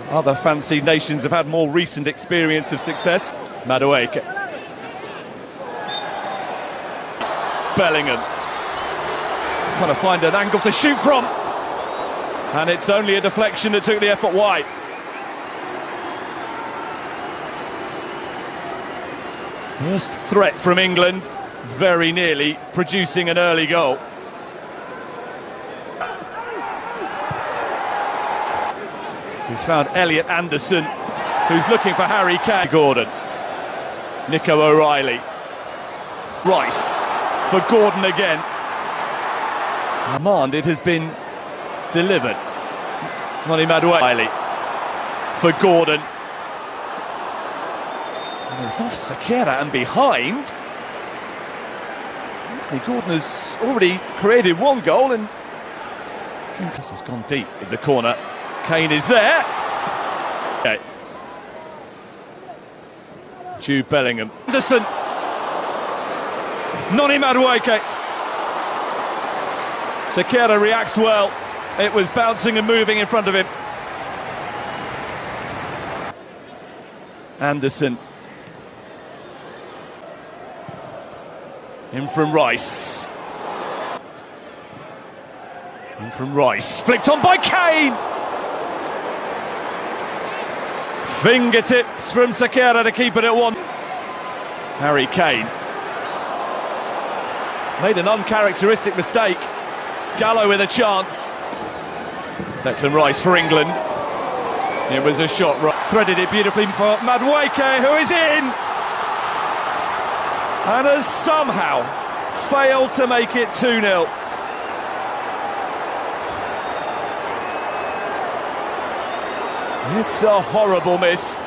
Other fancy nations have had more recent experience of success. Madueke. Bellingham. Trying to find an angle to shoot from. And it's only a deflection that took the effort wide. First threat from England, very nearly producing an early goal. He's found Elliot Anderson, who's looking for Harry Kane. Gordon, Nico O'Reilly, Rice for Gordon again. Command, it has been delivered. Noni Madueke for Gordon. And it's off Sequeira and behind. Anthony Gordon has already created one goal and this has gone deep in the corner. Kane is there. Okay. Jude Bellingham. Anderson. Noni Madueke. Sequeira reacts well. It was bouncing and moving in front of him. Anderson. In from Rice. In from Rice. Flicked on by Kane. Fingertips from Sequeira to keep it at 1. Harry Kane. Made an uncharacteristic mistake. Gallo with a chance. Declan Rice for England. It was a shot, threaded it beautifully for Madueke, who is in! And has somehow failed to make it 2-0. It's a horrible miss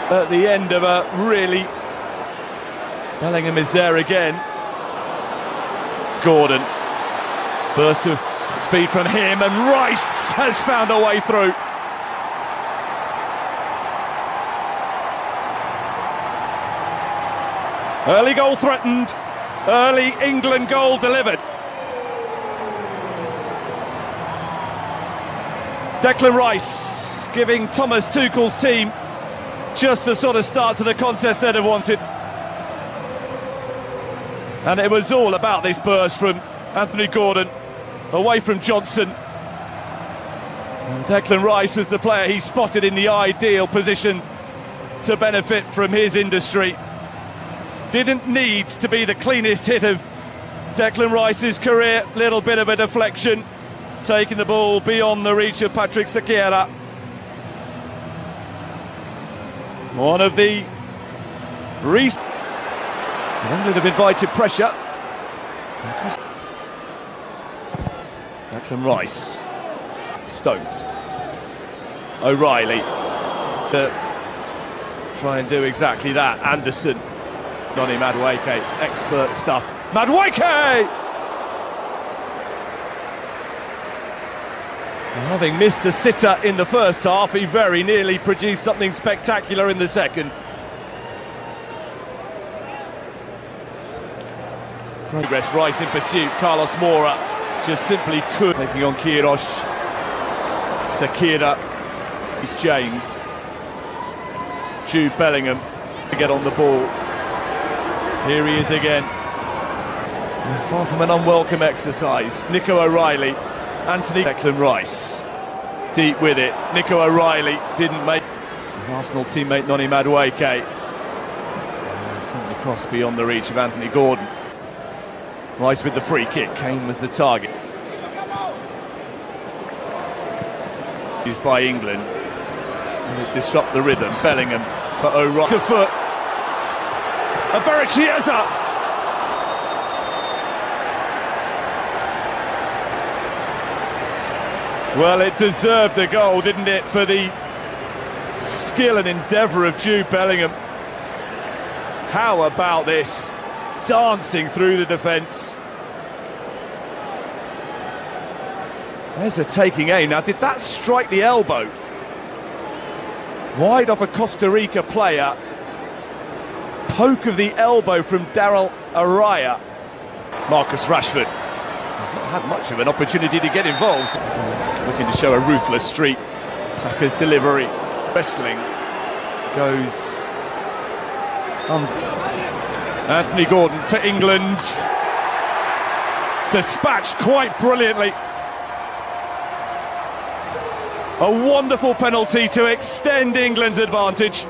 at the end of a really... Bellingham is there again. Gordon. Burst of speed from him and Rice has found a way through. Early goal threatened, early England goal delivered. Declan Rice giving Thomas Tuchel's team just the sort of start to the contest they'd have wanted. And it was all about this burst from Anthony Gordon, away from Johnson. And Declan Rice was the player he spotted in the ideal position to benefit from his industry. Didn't need to be the cleanest hit of Declan Rice's career. Little bit of a deflection, taking the ball beyond the reach of Patrick Sequeira. One of the recent... England have invited pressure. Declan Rice. Stones. O'Reilly. Try and do exactly that. Anderson. Noni Madueke. Expert stuff. Madueke! Having missed a sitter in the first half, he very nearly produced something spectacular in the second. Progress, Rice in pursuit. Carlos Moura just simply could. Taking on Queiroz. Sequeira. It's James. Jude Bellingham to get on the ball. Here he is again. Far from an unwelcome exercise. Nico O'Reilly. Anthony. Declan Rice. Deep with it. Nico O'Reilly didn't make his Arsenal teammate Noni Madueke. Sent the cross beyond the reach of Anthony Gordon. Rice with the free kick. Kane was the target. Used by England. And it disrupt the rhythm. Bellingham for O'Reilly. To foot. Eberechi Eze. Well, it deserved a goal, didn't it, for the skill and endeavour of Jude Bellingham. How about this? Dancing through the defence. There's a taking aim. Now, did that strike the elbow? Wide off a Costa Rica player. Poke of the elbow from Daryl Araya. Marcus Rashford. He's not had much of an opportunity to get involved. Looking to show a ruthless streak. Saka's delivery. Wrestling goes on. Anthony Gordon for England. Dispatched quite brilliantly. A wonderful penalty to extend England's advantage.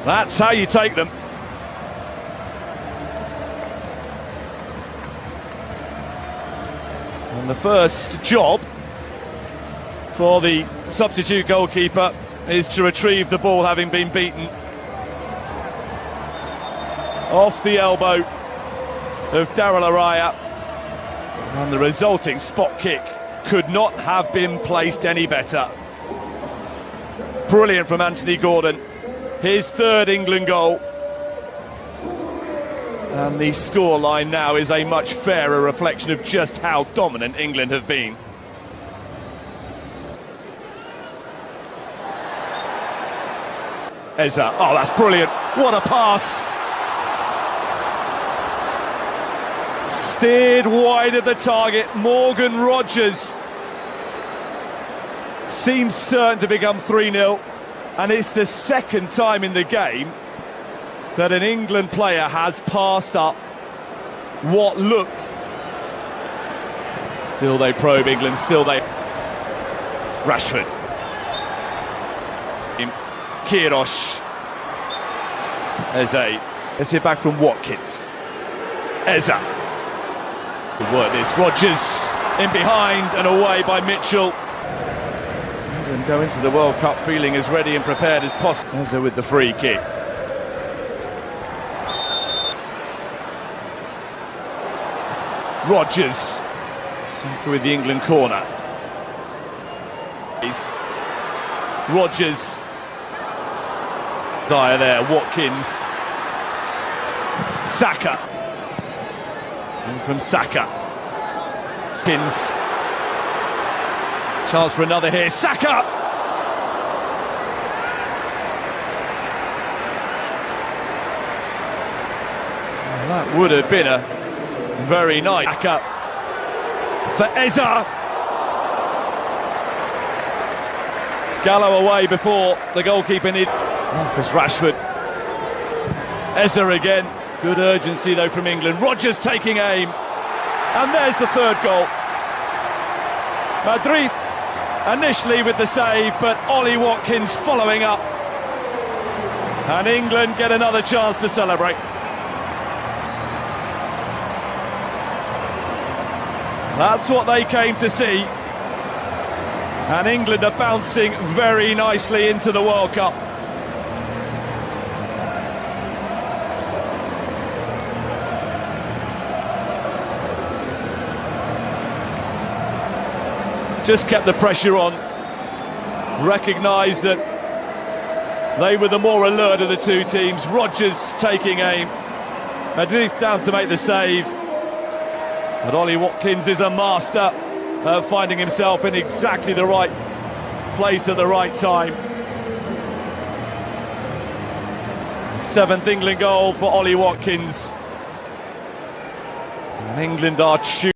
That's how you take them. And the first job for the substitute goalkeeper is to retrieve the ball, having been beaten off the elbow of Daryl Araya. And the resulting spot kick could not have been placed any better. Brilliant from Anthony Gordon. His third England goal. And the scoreline now is a much fairer reflection of just how dominant England have been. Eza, oh, that's brilliant. What a pass. Steered wide of the target. Morgan Rogers seems certain to become 3-0. And it's the second time in the game that an England player has passed up what looked. Still they probe England, still they... Rashford. Queiroz. Eze. Let's hear back from Watkins. Eza. Good work this. Rogers in behind and away by Mitchell. And go into the World Cup feeling as ready and prepared as possible. Eza with the free kick. Rogers. Saka with the England corner. Rogers. Dyer there, Watkins. Saka. And from Saka. Watkins. Chance for another here. Saka! Well, that would have been a very nice Saka for Eza. Gallo away before the goalkeeper needed. Marcus Rashford. Eza again. Good urgency though from England. Rogers taking aim. And there's the third goal. Madrid initially with the save, but Ollie Watkins following up. And England get another chance to celebrate. That's what they came to see. And England are bouncing very nicely into the World Cup. Just kept the pressure on, recognised that they were the more alert of the two teams. Rogers taking aim, Madrid down to make the save, but Ollie Watkins is a master of finding himself in exactly the right place at the right time. 7th England goal for Ollie Watkins, and England are